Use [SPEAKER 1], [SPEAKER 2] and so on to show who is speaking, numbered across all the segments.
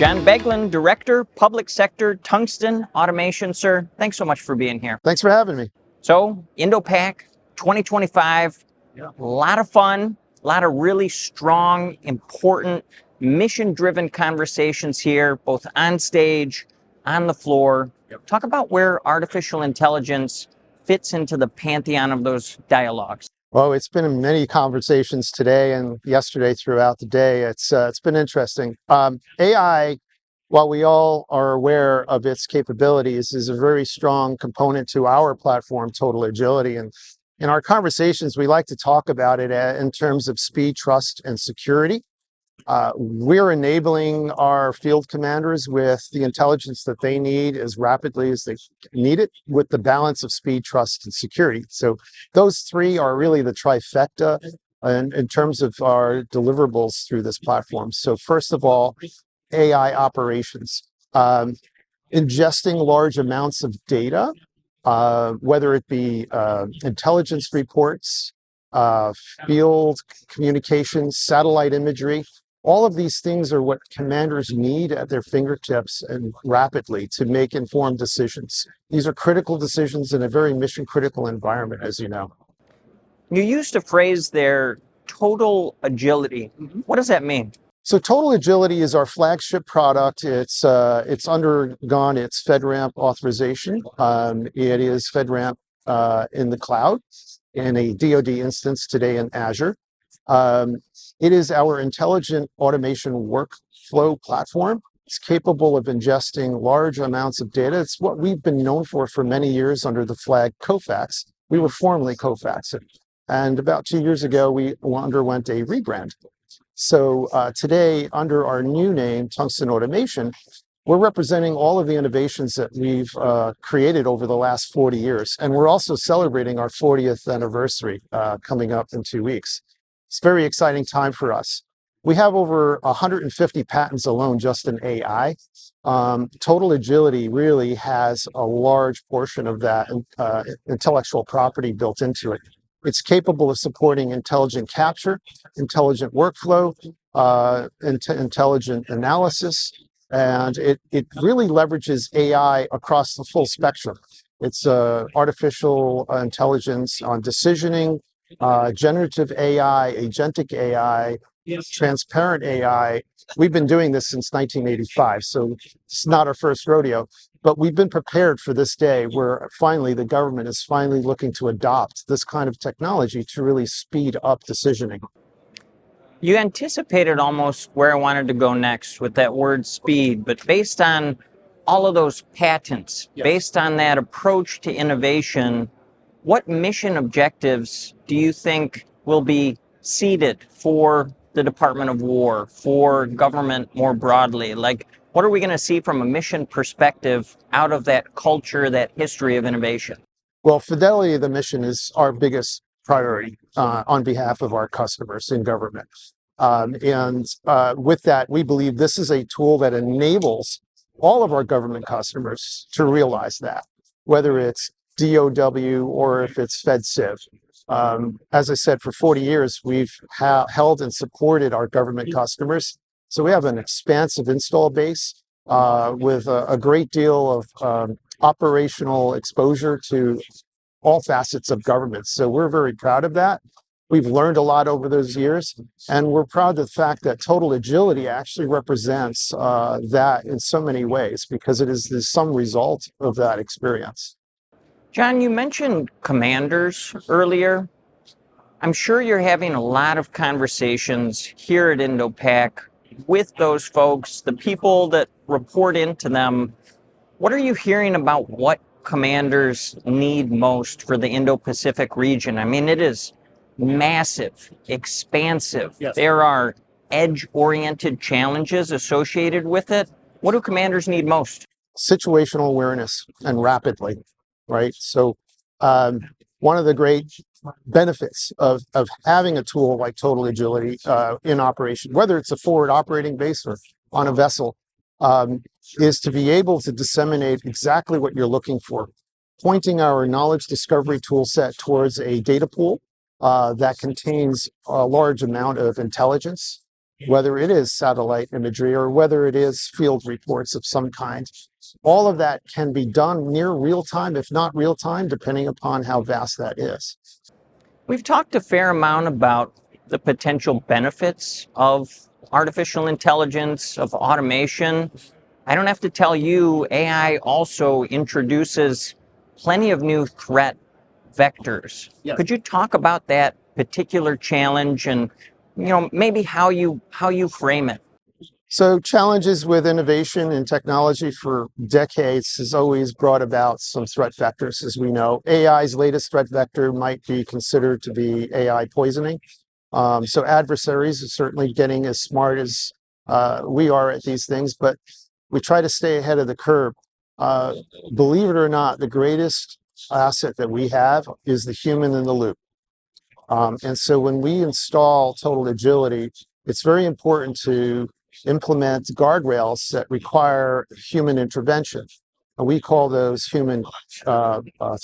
[SPEAKER 1] John Beglan, Director, Public Sector, Tungsten Automation, sir. Thanks so much for being here.
[SPEAKER 2] Thanks for having me.
[SPEAKER 1] So, Indo-Pac 2025, a lot of fun, a lot of really strong, important, mission-driven conversations here, both on stage, on the floor. Talk about where artificial intelligence fits into the pantheon of those dialogues.
[SPEAKER 2] Well, it's been in many conversations today and yesterday throughout the day. It's been interesting. AI, while we all are aware of its capabilities, is a very strong component to our platform, TotalAgility. And in our conversations, we like to talk about it in terms of speed, trust, and security. We're enabling our field commanders with the intelligence that they need as rapidly as they need it, with the balance of speed, trust, and security. So those three are really the trifecta in terms of our deliverables through this platform. So first of all, AI operations, ingesting large amounts of data, whether it be intelligence reports, field communications, satellite imagery. All of these things are what commanders need at their fingertips and rapidly to make informed decisions. These are critical decisions in a very mission-critical environment, as you know.
[SPEAKER 1] You used a phrase there, total agility. What does that mean?
[SPEAKER 2] So TotalAgility is our flagship product. It's undergone its FedRAMP authorization. It is FedRAMP in the cloud, in a DoD instance today in Azure. It is our intelligent automation workflow platform. It's capable of ingesting large amounts of data. It's what we've been known for many years under the flag Kofax. We were formerly Kofax. And about 2 years ago, we underwent a rebrand. So today, under our new name, Tungsten Automation, we're representing all of the innovations that we've created over the last 40 years. And we're also celebrating our 40th anniversary coming up in 2 weeks. It's a very exciting time for us. We have over 150 patents alone just in AI. TotalAgility really has a large portion of that intellectual property built into it. It's capable of supporting intelligent capture, intelligent workflow, intelligent analysis, and it really leverages AI across the full spectrum. It's artificial intelligence on decisioning, generative AI, agentic AI, transparent AI. We've been doing this since 1985, so it's not our first rodeo, but we've been prepared for this day where finally the government is finally looking to adopt this kind of technology to really speed up decisioning.
[SPEAKER 1] You anticipated almost where I wanted to go next with that word speed, but based on all of those patents, based on that approach to innovation, what mission objectives do you think will be seeded for the Department of War, for government more broadly? Like, what are we going to see from a mission perspective out of that culture, that history of innovation?
[SPEAKER 2] Well, fidelity of the mission is our biggest priority on behalf of our customers in government. With that, we believe this is a tool that enables all of our government customers to realize that, whether it's DOW or if it's FedCiv. As I said, for 40 years, we've held and supported our government customers. So we have an expansive install base with a great deal of operational exposure to all facets of government. So we're very proud of that. We've learned a lot over those years, and we're proud of the fact that TotalAgility actually represents that in so many ways because it is the sum result of that experience.
[SPEAKER 1] John, you mentioned commanders earlier. I'm sure you're having a lot of conversations here at Indo-Pac with those folks, the people that report into them. What are you hearing about what commanders need most for the Indo-Pacific region? I mean, it is massive, expansive. Yes. There are edge-oriented challenges associated with it. What do commanders need most?
[SPEAKER 2] Situational awareness, and rapidly. Right. So one of the great benefits of having a tool like TotalAgility in operation, whether it's a forward operating base or on a vessel, is to be able to disseminate exactly what you're looking for, pointing our knowledge discovery tool set towards a data pool that contains a large amount of intelligence whether it is satellite imagery or whether it is field reports of some kind. All of that can be done near real time, if not real time, depending upon how vast that is.
[SPEAKER 1] We've talked a fair amount about the potential benefits of artificial intelligence, of automation. I don't have to tell you, AI also introduces plenty of new threat vectors.
[SPEAKER 2] Yes.
[SPEAKER 1] Could you talk about that particular challenge and maybe how you frame it?
[SPEAKER 2] So challenges with innovation and technology for decades has always brought about some threat vectors, as we know. AI's latest threat vector might be considered to be AI poisoning. So adversaries are certainly getting as smart as we are at these things, but we try to stay ahead of the curve. Believe it or not, the greatest asset that we have is the human in the loop. And so when we install TotalAgility, it's very important to implement guardrails that require human intervention. And we call those human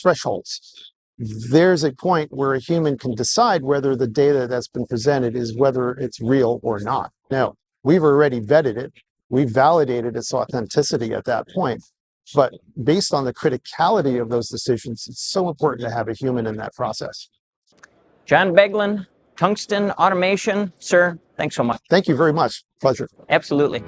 [SPEAKER 2] thresholds. There's a point where a human can decide whether the data that's been presented is whether it's real or not. Now, we've already vetted it. We've validated its authenticity at that point. But based on the criticality of those decisions, it's so important to have a human in that process.
[SPEAKER 1] John Beglan, Tungsten Automation. Sir, thanks so much.
[SPEAKER 2] Thank you very much. Pleasure.
[SPEAKER 1] Absolutely.